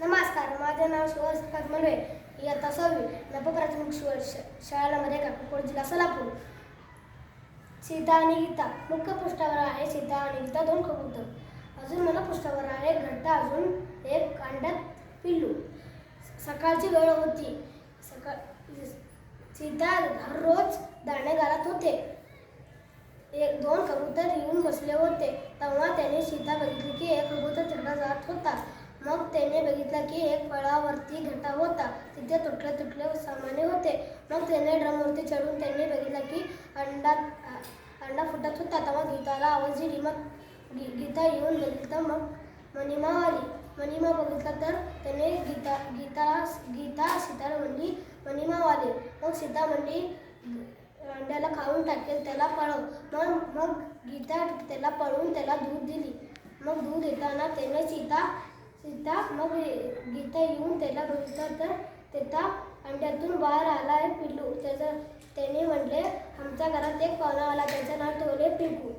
नमस्कार, माझे नाव शिवप्रकाश मलवे. इयत्ता 6वी नभ प्राथमिक शाळा नंबर 1, अक्कलकोट जिल्हा सोलापूर. सीता आणि गीता. मुख्य पृष्ठावर आहे सीता आणि गीता, 2 कबूतर. अजून मला पृष्ठावर आहे एक घंटा, अजून एक अंड्यात पिल्लू. सकाळची वेळ होती. सीता दररोज दाणे घालत होते. 1-2 कबूतर येऊन बसले होते. तेव्हा त्याने सीता बघितली की एक कबूतर तिकडे जात होता. मग त्याने बघितलं की एक फळावरती घंटा होता. तिथे तुटले सामाने होते. मग त्याने ड्रमवरती चढून त्यांनी बघितलं की अंडा फुटत होता. तेव्हा गीताला आवाज दिली. मग गीता येऊन बघितलं. मग मनीमा आली. मनीमा बघितलं तर त्याने गीता सीताला म्हणली, मनीमा आले. मग सीता म्हणली, अंड्याला खाऊन टाकेल, त्याला पळव. मग गीता त्याला पळवून त्याला दूध दिली. मग दूध देताना त्याने सीता मग गीता येऊन त्याला बघितलं तर त्याचा अंड्यातून बाहेर आला आहे पिल्लू. त्याने म्हटले, आमच्या घरात एक पाहुणा आला, त्याचं नाव ठेवले पिंकू.